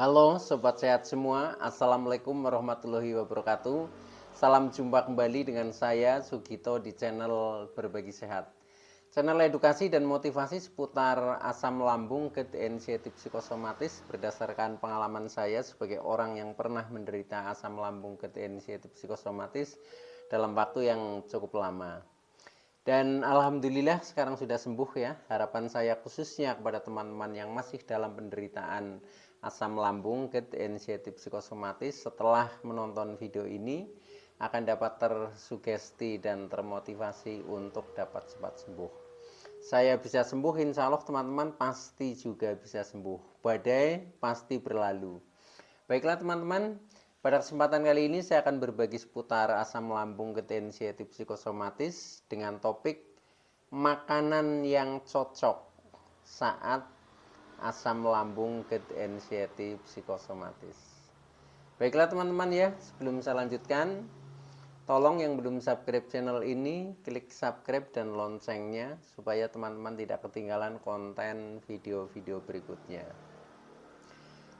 Halo sobat sehat semua, Assalamualaikum warahmatullahi wabarakatuh. Salam jumpa kembali dengan saya Sugito di channel Berbagi Sehat. Channel edukasi dan motivasi seputar asam lambung, GERD, anxiety psikosomatis berdasarkan pengalaman saya sebagai orang yang pernah menderita asam lambung, GERD, anxiety psikosomatis dalam waktu yang cukup lama. Dan alhamdulillah sekarang sudah sembuh ya. Harapan saya khususnya kepada teman-teman yang masih dalam penderitaan asam lambung, GERD, anxiety psikosomatis setelah menonton video ini akan dapat tersugesti dan termotivasi untuk dapat cepat sembuh. Saya bisa sembuh, insya Allah teman-teman pasti juga bisa sembuh. Badai pasti berlalu. Baiklah teman-teman, pada kesempatan kali ini saya akan berbagi seputar asam lambung, GERD, anxiety psikosomatis dengan topik makanan yang cocok saat asam lambung, GERD, anxiety psikosomatis. Baiklah teman-teman ya, sebelum saya lanjutkan, tolong yang belum subscribe channel ini, klik subscribe dan loncengnya supaya teman-teman tidak ketinggalan konten video-video berikutnya.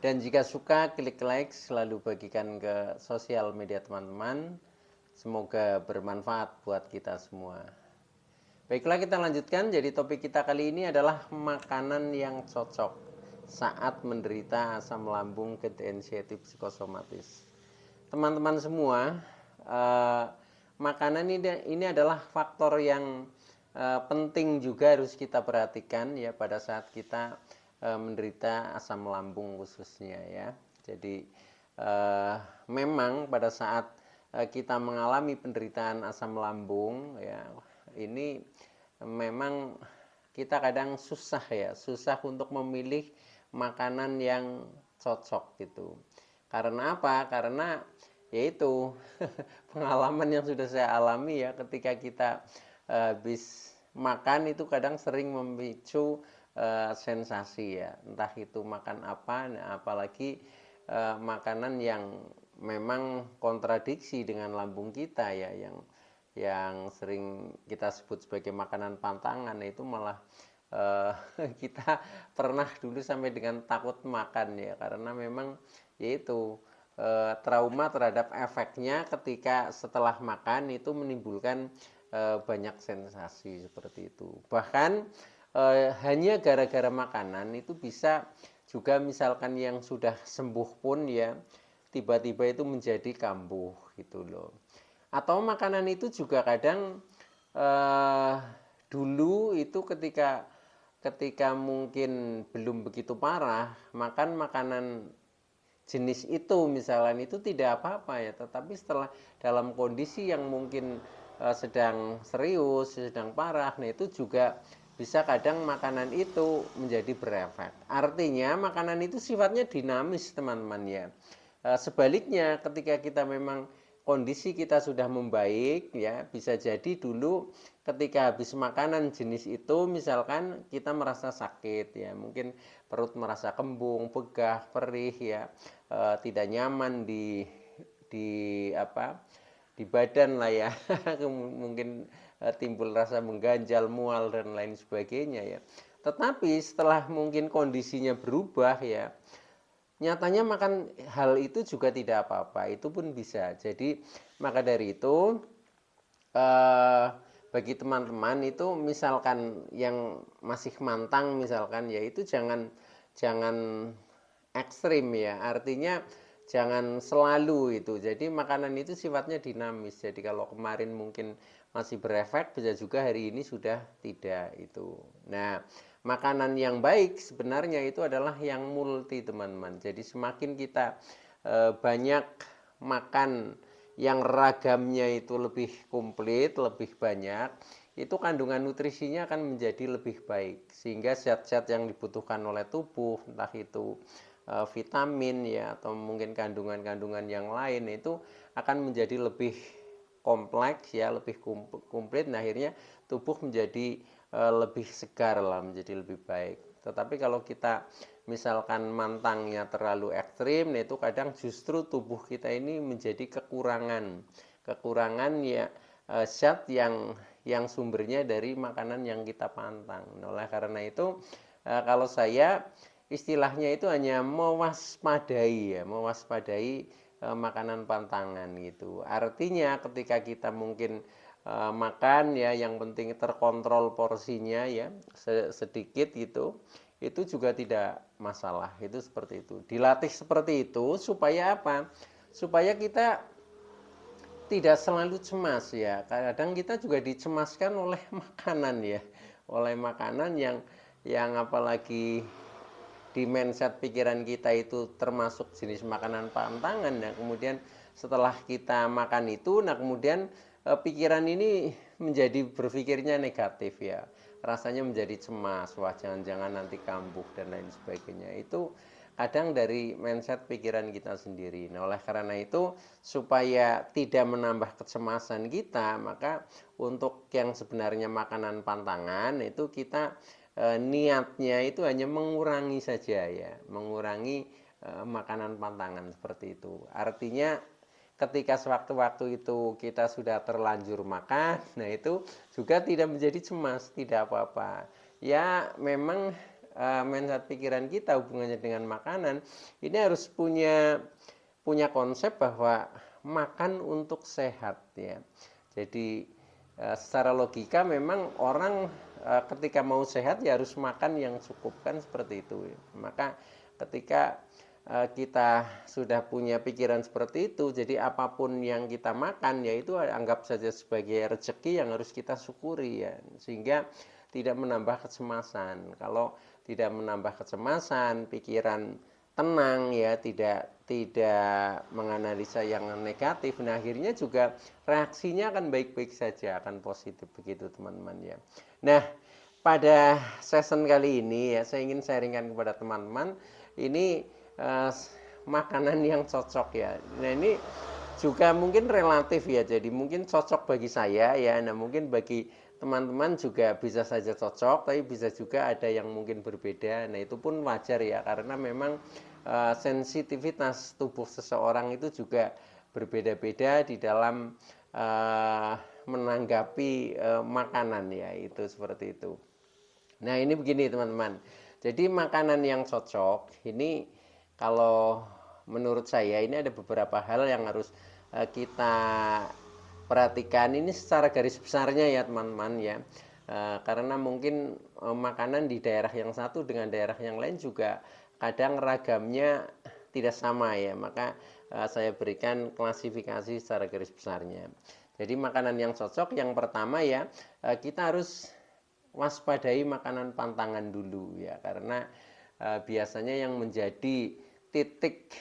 Dan jika suka, klik like, selalu bagikan ke sosial media teman-teman. Semoga bermanfaat buat kita semua. Baiklah kita lanjutkan, jadi topik kita kali ini adalah makanan yang cocok saat menderita asam lambung, GERD, anxiety psikosomatis. Teman-teman semua, makanan ini adalah faktor yang penting juga harus kita perhatikan ya pada saat kita menderita asam lambung khususnya ya. Jadi memang pada saat kita mengalami penderitaan asam lambung ya, ini memang kita kadang susah ya, susah untuk memilih makanan yang cocok gitu. Karena apa? Karena yaitu pengalaman yang sudah saya alami ya, ketika kita habis makan itu kadang sering memicu sensasi ya, entah itu makan apa, nah, apalagi makanan yang memang kontradiksi dengan lambung kita ya, yang sering kita sebut sebagai makanan pantangan, itu malah kita pernah dulu sampai dengan takut makan ya, karena memang yaitu trauma terhadap efeknya ketika setelah makan itu menimbulkan banyak sensasi seperti itu. Bahkan hanya gara-gara makanan itu bisa juga, misalkan yang sudah sembuh pun ya, tiba-tiba itu menjadi kambuh gitu loh. Atau makanan itu juga kadang eh, dulu itu ketika ketika mungkin belum begitu parah, makan makanan jenis itu misalnya itu tidak apa-apa ya, tetapi setelah dalam kondisi yang mungkin sedang serius, sedang parah, nah itu juga bisa kadang makanan itu menjadi berefek. Artinya makanan itu sifatnya dinamis teman-teman ya. Sebaliknya ketika kita memang kondisi kita sudah membaik ya, bisa jadi dulu ketika habis makanan jenis itu misalkan kita merasa sakit ya, mungkin perut merasa kembung, begah, perih ya, tidak nyaman di apa, di badan lah ya. Mungkin timbul rasa mengganjal, mual dan lain sebagainya ya. Tetapi setelah mungkin kondisinya berubah ya, nyatanya makan hal itu juga tidak apa-apa, itu pun bisa. Jadi maka dari itu bagi teman-teman itu misalkan yang masih mantang misalkan ya, itu jangan jangan ekstrim ya, artinya jangan selalu itu. Jadi makanan itu sifatnya dinamis, jadi kalau kemarin mungkin masih berefek, bisa juga hari ini sudah tidak itu. Nah, makanan yang baik sebenarnya itu adalah yang multi teman-teman. Jadi semakin kita banyak makan yang ragamnya itu lebih komplit, lebih banyak, itu kandungan nutrisinya akan menjadi lebih baik, sehingga zat-zat yang dibutuhkan oleh tubuh, entah itu vitamin ya, atau mungkin kandungan-kandungan yang lain, itu akan menjadi lebih kompleks ya, lebih komplit. Nah, akhirnya tubuh menjadi lebih segar lah, menjadi lebih baik. Tetapi kalau kita misalkan mantangnya terlalu ekstrim, nah itu kadang justru tubuh kita ini menjadi kekurangan ya, zat yang sumbernya dari makanan yang kita pantang. Nah, oleh karena itu kalau saya istilahnya itu hanya mewaspadai ya, mewaspadai makanan pantangan gitu. Artinya ketika kita mungkin makan ya, yang penting terkontrol porsinya ya, sedikit gitu, itu juga tidak masalah. Itu seperti itu. Dilatih seperti itu supaya apa? Supaya kita tidak selalu cemas ya. Kadang kita juga dicemaskan oleh makanan ya, oleh makanan yang apalagi di mindset pikiran kita itu termasuk jenis makanan pantangan. Nah kemudian setelah kita makan itu, nah kemudian pikiran ini menjadi berpikirnya negatif ya, rasanya menjadi cemas, wah jangan-jangan nanti kambuh dan lain sebagainya. Itu kadang dari mindset pikiran kita sendiri. Nah oleh karena itu, supaya tidak menambah kecemasan kita, maka untuk yang sebenarnya makanan pantangan itu kita niatnya itu hanya mengurangi saja ya, mengurangi makanan pantangan seperti itu. Artinya ketika sewaktu-waktu itu kita sudah terlanjur makan, nah itu juga tidak menjadi cemas, tidak apa-apa. Ya memang mindset pikiran kita hubungannya dengan makanan ini harus punya konsep bahwa makan untuk sehat ya. Jadi secara logika memang orang ketika mau sehat ya harus makan yang cukup, kan seperti itu ya. Maka ketika kita sudah punya pikiran seperti itu, jadi apapun yang kita makan ya itu anggap saja sebagai rezeki yang harus kita syukuri ya, sehingga tidak menambah kecemasan. Kalau tidak menambah kecemasan, pikiran tenang ya, tidak menganalisa yang negatif, nah akhirnya juga reaksinya akan baik-baik saja, akan positif begitu teman-teman ya. Nah pada season kali ini ya, saya ingin sharingkan kepada teman-teman ini makanan yang cocok ya. Nah ini juga mungkin relatif ya, jadi mungkin cocok bagi saya ya, nah mungkin bagi teman-teman juga bisa saja cocok, tapi bisa juga ada yang mungkin berbeda. Nah itu pun wajar ya, karena memang sensitivitas tubuh seseorang itu juga berbeda-beda di dalam menanggapi makanan ya, itu seperti itu. Nah ini begini teman-teman, jadi makanan yang cocok ini kalau menurut saya ini ada beberapa hal yang harus kita perhatikan ini secara garis besarnya ya teman-teman ya. Karena mungkin makanan di daerah yang satu dengan daerah yang lain juga kadang ragamnya tidak sama ya, maka saya berikan klasifikasi secara garis besarnya. Jadi makanan yang cocok yang pertama ya, kita harus waspadai makanan pantangan dulu ya, karena biasanya yang menjadi titik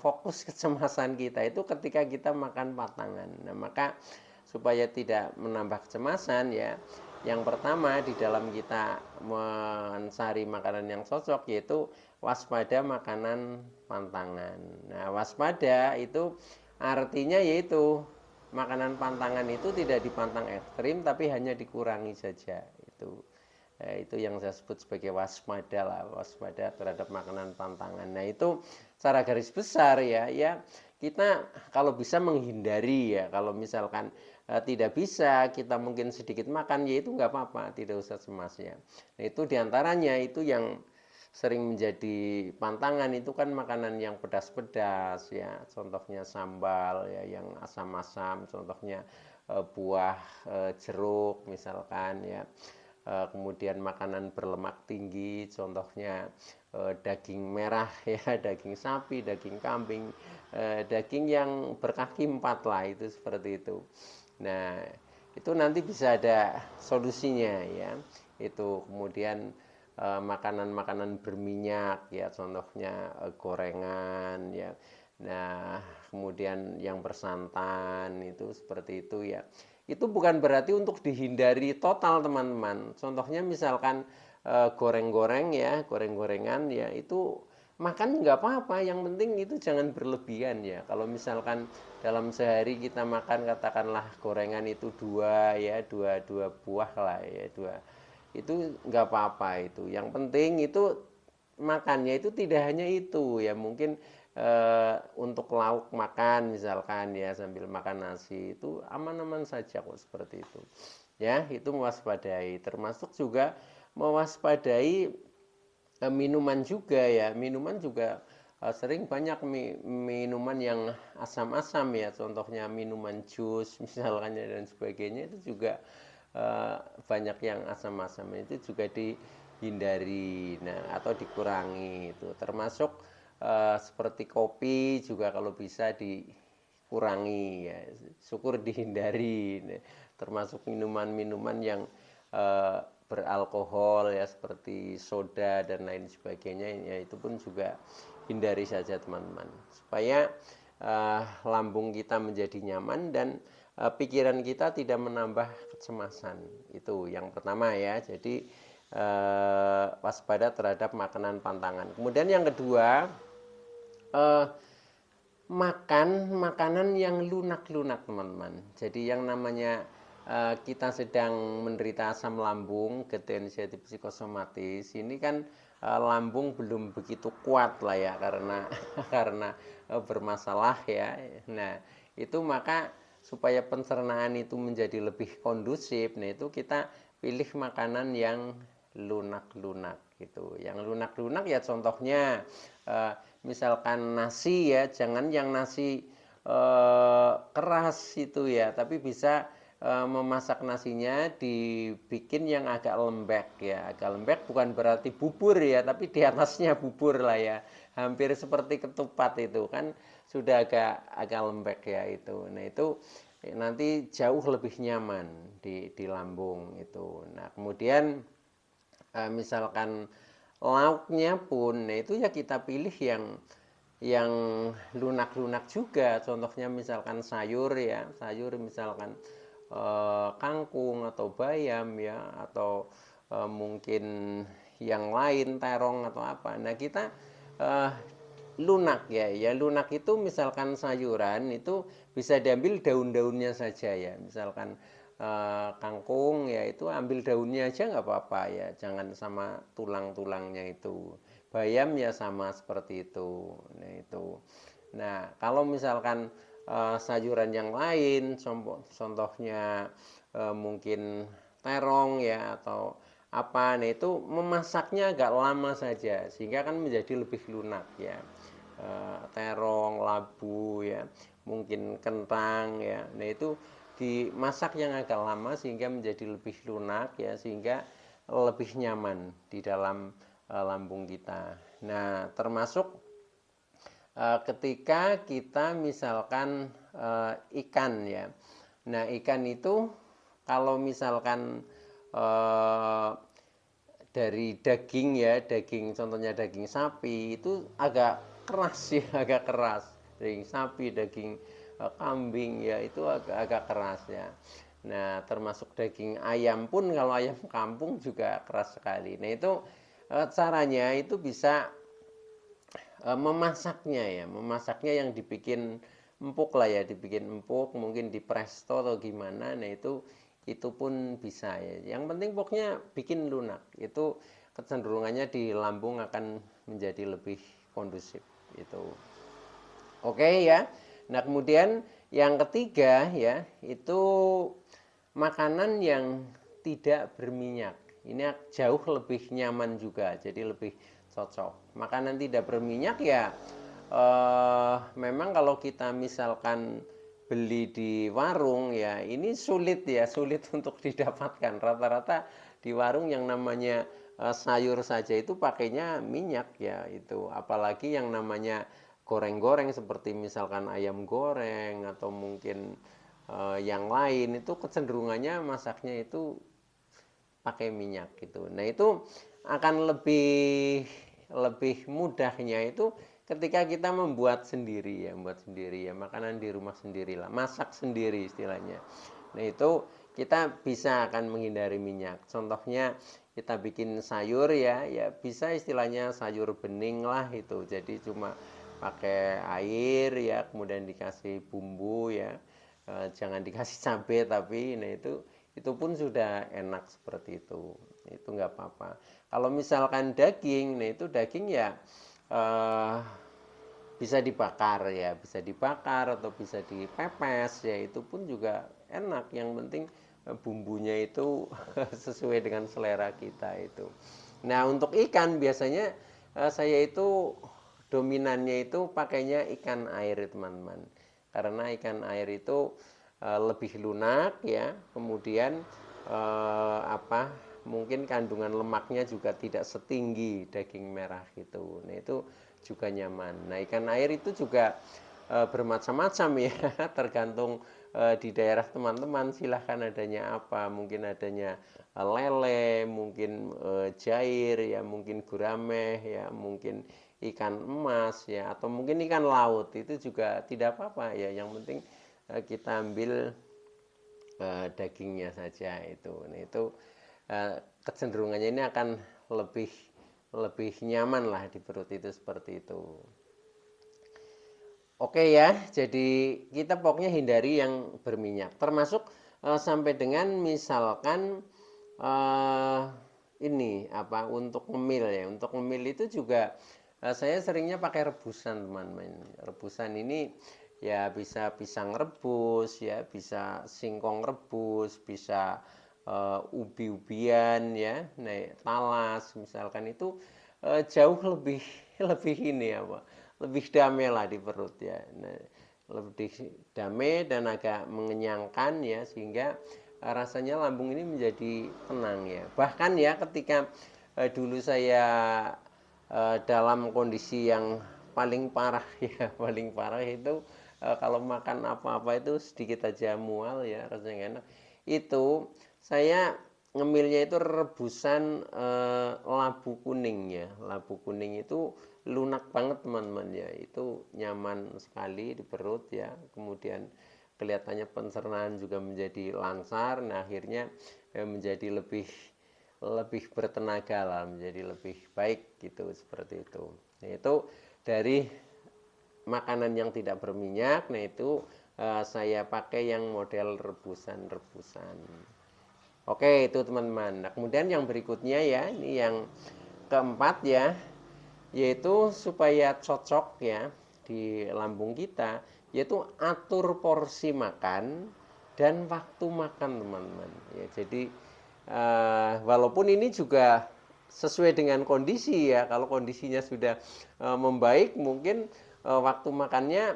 fokus kecemasan kita itu ketika kita makan pantangan. Nah maka supaya tidak menambah kecemasan ya, yang pertama di dalam kita mencari makanan yang cocok yaitu waspada makanan pantangan. Nah waspada itu artinya yaitu makanan pantangan itu tidak dipantang ekstrim, tapi hanya dikurangi saja. Itu yang saya sebut sebagai waspada lah, waspada terhadap makanan pantangan. Nah itu secara garis besar ya, kita kalau bisa menghindari ya, kalau misalkan tidak bisa kita mungkin sedikit makan ya itu nggak apa-apa, tidak usah cemas ya. Nah itu diantaranya itu yang sering menjadi pantangan itu kan makanan yang pedas-pedas ya, contohnya sambal ya, yang asam-asam, contohnya buah jeruk misalkan ya. Kemudian makanan berlemak tinggi, contohnya daging merah ya, daging sapi, daging kambing, daging yang berkaki 4 lah, itu seperti itu. Nah itu nanti bisa ada solusinya ya. Itu kemudian makanan-makanan berminyak ya, contohnya gorengan ya. Nah kemudian yang bersantan itu seperti itu ya. Itu bukan berarti untuk dihindari total teman-teman. Contohnya misalkan goreng-goreng ya, goreng-gorengan ya, itu makan nggak apa-apa, yang penting itu jangan berlebihan ya. Kalau misalkan dalam sehari kita makan katakanlah gorengan itu dua ya, dua buah lah ya, dua, itu nggak apa-apa itu. Yang penting itu makannya itu tidak hanya itu ya, mungkin untuk lauk makan misalkan ya, sambil makan nasi itu aman-aman saja kok, seperti itu ya. Itu mewaspadai, termasuk juga mewaspadai minuman juga ya, minuman juga sering banyak minuman yang asam-asam ya, contohnya minuman jus misalkan ya, dan sebagainya itu juga banyak yang asam-asam, itu juga dihindari, nah atau dikurangi itu, termasuk seperti kopi juga kalau bisa dikurangi ya, syukur dihindari, nah, termasuk minuman-minuman yang beralkohol ya seperti soda dan lain sebagainya ya, itu pun juga hindari saja teman-teman, supaya lambung kita menjadi nyaman dan pikiran kita tidak menambah kecemasan. Itu yang pertama ya, jadi waspada terhadap makanan pantangan. Kemudian yang kedua, makan makanan yang lunak-lunak teman-teman. Jadi yang namanya kita sedang menderita asam lambung, gejala inisiatif psikosomatis, ini kan lambung belum begitu kuat lah ya, karena karena bermasalah ya. Nah itu maka supaya pencernaan itu menjadi lebih kondusif, nah itu kita pilih makanan yang lunak-lunak gitu. Yang lunak-lunak ya contohnya misalkan nasi ya, jangan yang nasi keras itu ya, tapi bisa memasak nasinya dibikin yang agak lembek ya. Agak lembek bukan berarti bubur ya, tapi di atasnya bubur lah ya, hampir seperti ketupat itu kan, sudah agak lembek ya itu. Nah itu nanti jauh lebih nyaman di lambung itu. Nah kemudian misalkan lauknya pun, nah itu ya kita pilih yang lunak-lunak juga, contohnya misalkan sayur ya, sayur misalkan kangkung atau bayam ya, atau mungkin yang lain, terong atau apa. Nah kita eh, lunak ya, ya lunak itu misalkan sayuran itu bisa diambil daun-daunnya saja ya, misalkan kangkung ya itu ambil daunnya aja nggak apa-apa ya, jangan sama tulang-tulangnya itu. Bayam ya sama seperti itu. Nah itu. Nah kalau misalkan sayuran yang lain, contohnya mungkin terong ya atau apa, nah itu memasaknya agak lama saja sehingga kan menjadi lebih lunak ya. Terong, labu ya, mungkin kentang ya. Nah itu dimasak yang agak lama sehingga menjadi lebih lunak ya, sehingga lebih nyaman di dalam lambung kita. Nah termasuk ketika kita misalkan ikan ya. Nah ikan itu kalau misalkan eh, dari daging ya, daging contohnya daging sapi itu agak keras ya, agak keras. Daging sapi, daging kambing ya itu agak keras ya. Nah termasuk daging ayam pun, kalau ayam kampung juga keras sekali. Nah itu caranya itu bisa memasaknya ya, memasaknya yang dibikin empuk lah ya, dibikin empuk, mungkin di presto atau gimana. Nah itu pun bisa ya, yang penting pokoknya bikin lunak, itu kecenderungannya di lambung akan menjadi lebih kondusif itu. Oke ya. Nah kemudian yang ketiga ya, itu makanan yang tidak berminyak. Ini jauh lebih nyaman juga, jadi lebih cocok. Makanan tidak berminyak ya, memang kalau kita misalkan beli di warung ya, ini sulit ya, sulit untuk didapatkan. Rata-rata di warung yang namanya sayur saja itu pakainya minyak ya itu. Apalagi yang namanya goreng-goreng seperti misalkan ayam goreng atau mungkin yang lain, itu kecenderungannya masaknya itu pakai minyak gitu. Nah itu akan lebih lebih mudahnya itu ketika kita membuat sendiri ya, membuat sendiri ya, makanan di rumah sendiri lah, masak sendiri istilahnya. Nah itu kita bisa akan menghindari minyak. Contohnya kita bikin sayur ya, ya bisa istilahnya sayur bening lah itu. Jadi cuma pakai air ya, kemudian dikasih bumbu ya, jangan dikasih cabai, tapi nah itu pun sudah enak seperti itu nggak apa-apa. Kalau misalkan daging, nah itu daging ya eh, bisa dibakar ya, bisa dibakar atau bisa dipepes ya, itu pun juga enak. Yang penting bumbunya itu sesuai dengan selera kita itu. Nah, untuk ikan biasanya saya itu dominannya itu pakainya ikan air, teman-teman. Karena ikan air itu lebih lunak ya, kemudian apa? Mungkin kandungan lemaknya juga tidak setinggi daging merah gitu. Nah, itu juga nyaman. Nah, ikan air itu juga bermacam-macam ya, tergantung di daerah teman-teman silahkan adanya apa, mungkin adanya lele, mungkin jair ya, mungkin gurame ya, mungkin ikan emas ya, atau mungkin ikan laut, itu juga tidak apa-apa ya, yang penting kita ambil dagingnya saja itu. Nah, itu kecenderungannya ini akan lebih lebih nyaman lah di perut itu, seperti itu. Oke ya, jadi kita pokoknya hindari yang berminyak, termasuk sampai dengan misalkan eh, ini apa, untuk ngemil ya. Untuk ngemil itu juga saya seringnya pakai rebusan, teman-teman. Rebusan ini ya bisa pisang rebus ya, bisa singkong rebus, bisa ubi-ubian ya, nah, talas misalkan, itu jauh lebih lebih ini apa, lebih damai lah di perut ya. Nah, lebih damai dan agak mengenyangkan ya, sehingga rasanya lambung ini menjadi tenang ya. Bahkan ya ketika dulu saya dalam kondisi yang paling parah ya, paling parah itu kalau makan apa-apa itu sedikit aja mual ya, rasanya enak. Itu saya ngemilnya itu rebusan labu kuning ya. Labu kuning itu lunak banget, teman-teman ya. Itu nyaman sekali di perut ya. Kemudian kelihatannya pencernaan juga menjadi lancar. Nah, akhirnya menjadi lebih lebih bertenaga lah, menjadi lebih baik gitu, seperti itu. Nah, itu dari makanan yang tidak berminyak. Nah, itu saya pakai yang model rebusan-rebusan. Oke, itu teman-teman. Nah, kemudian yang berikutnya ya, ini yang keempat ya, yaitu supaya cocok ya di lambung kita, yaitu atur porsi makan dan waktu makan, teman-teman. Ya, jadi walaupun ini juga sesuai dengan kondisi ya. Kalau kondisinya sudah membaik, mungkin waktu makannya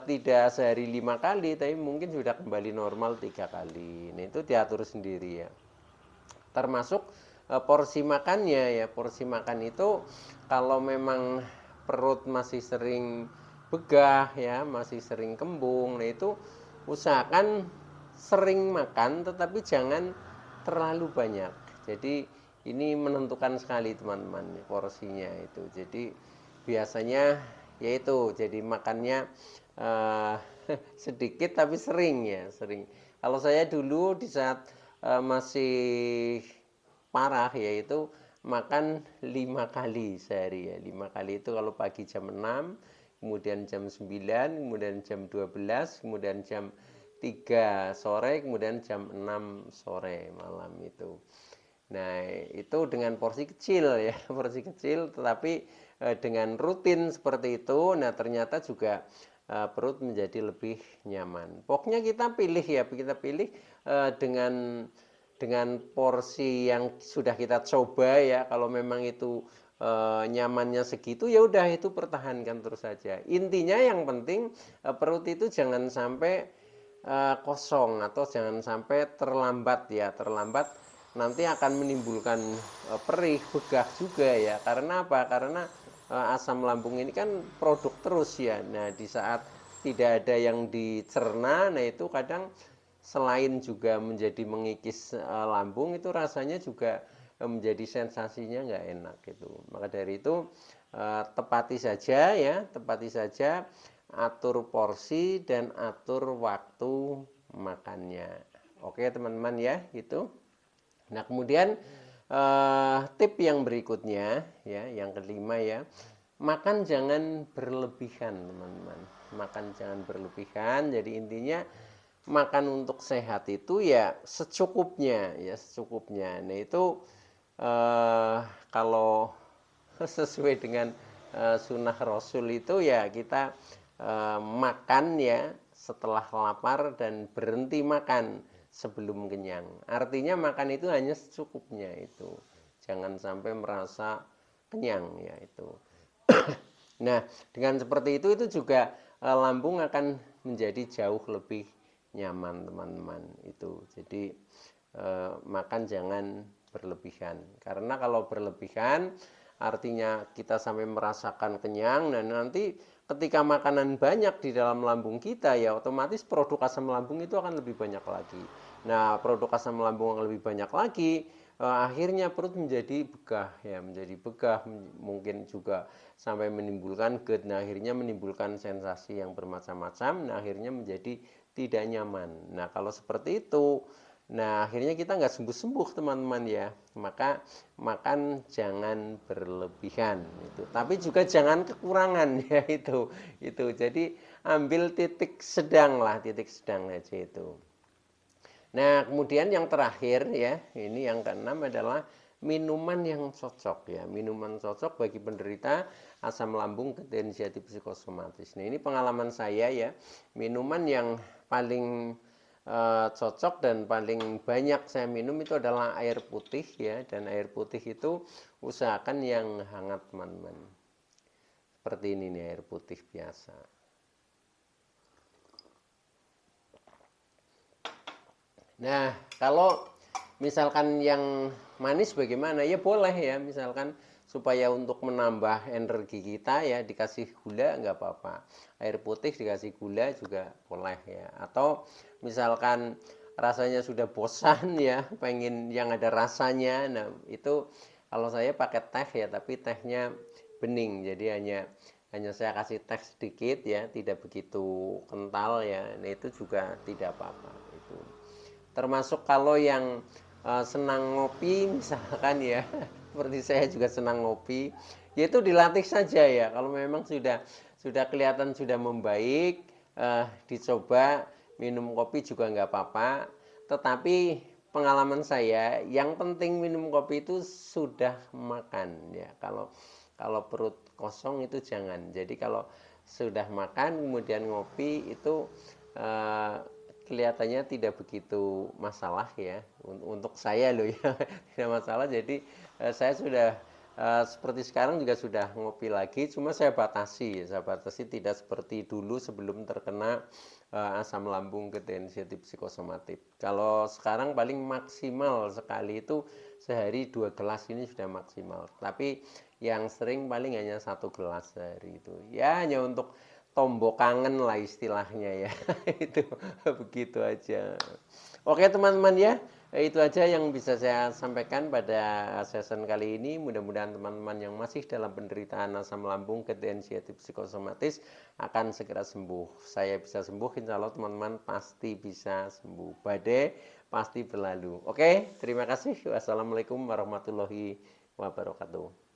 tidak sehari 5 kali, tapi mungkin sudah kembali normal 3 kali. Nah, itu diatur sendiri ya. Termasuk porsi makannya ya. Porsi makan itu kalau memang perut masih sering begah ya, masih sering kembung, nah itu usahakan sering makan tetapi jangan terlalu banyak. Jadi ini menentukan sekali, teman-teman, porsinya itu. Jadi biasanya yaitu jadi makannya uh, sedikit tapi sering ya, sering. Kalau saya dulu di saat masih parah, yaitu makan 5 kali sehari ya. 5 kali itu kalau pagi jam 6, kemudian jam 9, kemudian jam 12, kemudian jam 3 sore, kemudian jam 6 sore malam itu. Nah, itu dengan porsi kecil ya, porsi kecil, tetapi dengan rutin seperti itu, nah ternyata juga perut menjadi lebih nyaman. Pokoknya kita pilih ya, kita pilih dengan porsi yang sudah kita coba ya. Kalau memang itu nyamannya segitu, ya udah itu pertahankan terus saja. Intinya yang penting perut itu jangan sampai kosong atau jangan sampai terlambat ya. Terlambat nanti akan menimbulkan perih, begah juga ya. Karena apa? Karena asam lambung ini kan produk terus ya. Nah, di saat tidak ada yang dicerna, nah itu kadang selain juga menjadi mengikis lambung, itu rasanya juga menjadi sensasinya nggak enak gitu. Maka dari itu tepati saja ya, tepati saja, atur porsi dan atur waktu makannya. Oke, teman-teman ya, itu. Nah, kemudian tip yang berikutnya ya, yang kelima ya, makan jangan berlebihan, teman-teman. Makan jangan berlebihan. Jadi intinya makan untuk sehat itu ya secukupnya ya, secukupnya. Nah, itu kalau sesuai dengan sunnah Rasul itu ya, kita makan ya setelah lapar dan berhenti makan sebelum kenyang. Artinya makan itu hanya secukupnya itu. jangan sampai merasa kenyang ya itu. Nah, dengan seperti itu juga lambung akan menjadi jauh lebih nyaman teman-teman itu. Jadi makan jangan berlebihan. Karena kalau berlebihan artinya kita sampai merasakan kenyang dan nanti ketika makanan banyak di dalam lambung kita ya otomatis produk asam lambung itu akan lebih banyak lagi. Nah, produk asam lambung yang lebih banyak lagi akhirnya perut menjadi begah ya, menjadi begah, mungkin juga sampai menimbulkan GERD. Nah, akhirnya menimbulkan sensasi yang bermacam-macam. Nah, akhirnya menjadi tidak nyaman. Nah, kalau seperti itu, nah akhirnya kita nggak sembuh-sembuh teman-teman ya. Maka makan jangan berlebihan itu. Tapi juga jangan kekurangan ya itu. Itu. Jadi ambil titik sedang lah, titik sedang aja itu. Nah, kemudian yang terakhir ya, ini yang keenam adalah minuman yang cocok ya. Minuman cocok bagi penderita asam lambung ketensiatif psikosomatis. Nah, ini pengalaman saya ya. Minuman yang paling cocok dan paling banyak saya minum itu adalah air putih ya, dan air putih itu usahakan yang hangat teman-teman. Seperti ini nih air putih biasa. Nah, kalau misalkan yang manis bagaimana? Ya boleh ya, misalkan supaya untuk menambah energi kita ya dikasih gula nggak apa-apa. Air putih dikasih gula juga boleh ya. Atau misalkan rasanya sudah bosan ya, pengen yang ada rasanya. Nah, itu kalau saya pakai teh ya, tapi tehnya bening. Jadi hanya saya kasih teh sedikit ya, tidak begitu kental ya. Nah, itu juga tidak apa-apa itu. Termasuk kalau yang senang ngopi misalkan ya seperti saya juga senang ngopi, yaitu dilatih saja ya. Kalau memang sudah kelihatan sudah membaik, dicoba minum kopi juga nggak apa-apa. Tetapi pengalaman saya yang penting minum kopi itu sudah makan ya. Kalau perut kosong itu jangan. Jadi kalau sudah makan kemudian ngopi itu eh, kelihatannya tidak begitu masalah ya untuk saya loh ya tidak masalah. Jadi saya sudah seperti sekarang juga sudah ngopi lagi, cuma saya batasi tidak seperti dulu sebelum terkena asam lambung ketensiatif psikosomatik. Kalau sekarang paling maksimal sekali itu sehari 2 gelas, ini sudah maksimal, tapi yang sering paling hanya 1 gelas sehari itu ya, hanya untuk tombok kangen lah istilahnya ya itu begitu aja. Oke teman-teman ya, itu aja yang bisa saya sampaikan pada session kali ini. Mudah-mudahan teman-teman yang masih dalam penderitaan asam lambung ketensiatif psikosomatis akan segera sembuh. Saya bisa sembuh, insya Allah teman-teman pasti bisa sembuh. Badai pasti berlalu. Oke, terima kasih. Wassalamualaikum warahmatullahi wabarakatuh.